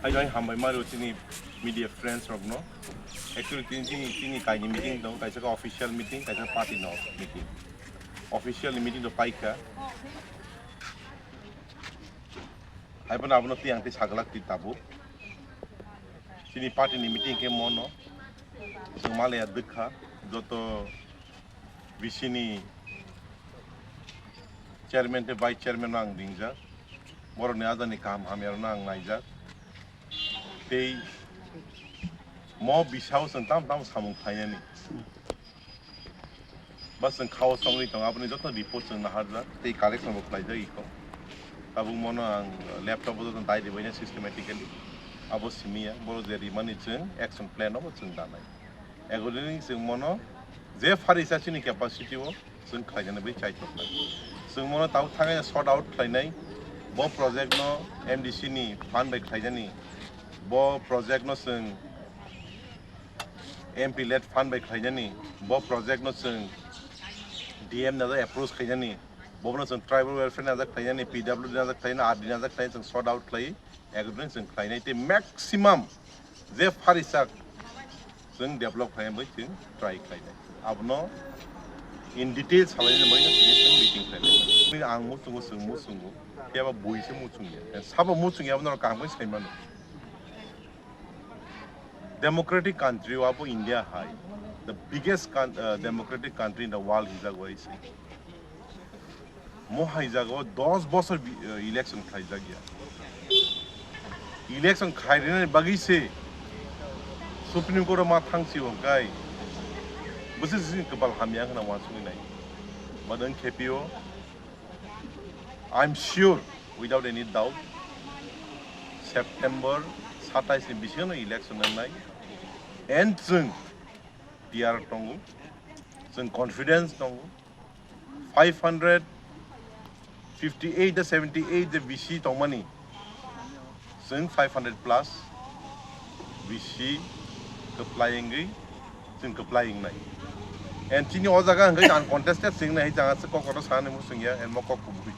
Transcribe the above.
I have my mother media friends from no. Actually, tini kaini meeting dong, kaisa ka official meeting, kaisa party no meeting. Official meeting do paika. Hai pun abno tiang ti sagalak ti tabu. Tini party ni meeting ke mono. Sumale ya dekha, joto visini chairman te vice chairman nang dingja. Moro ne ada ni kam hamero nang naija. Tei mo bisau sentam tam samung kaya ni. Bas sen kau samui tong apni joto report sen naharja. Tei collection of naija iko. Tabung mono ang laptop itu tentang di banyak systematically. Abo simia, boro dari mana ceng action plan abo ceng danai. Egoling ceng mono, je farisasi ni capacity wo ceng kajian lebih cai coklat. Ceng mono tahu thangnya sort out kainai. Bo project no MDC ni fund by kajian ni. Bo project no ceng MP led fund by kajian ni. Bo project no ceng DM na approach kajian ni. Bobna sen tribal welfare na jak thaina ni PWD na jak thaina RD na jak thaina sen sort out klai agreement sen thaina te maximum je farisa sen develop khai bai sen try klai abno in details halai ni mai na sen meeting klai ni ang mu sungu ya ba bui se mu sungu ya sabo mu sungu abno kam bai sai man democratic country apo India hai the biggest democratic country in the world is a way say मोहाई जागो 10 बছর election खाई जागिया election खाइने बगी से supreme court मा थांसी होगाय बुसे सिन कबाल हामिया खना वासुनि नाय Madan KPO I am sure without any doubt September 27 नि बिसिनो election नाय एंड जों पीआर दंगो जों confidence दंगो 58 to 78 the VC tomani. Sing 500 plus VC applying sing applying nai. And tini ozaga ngai uncontested sing nai jangan sekok orang sana musuh ya and mokok kubui.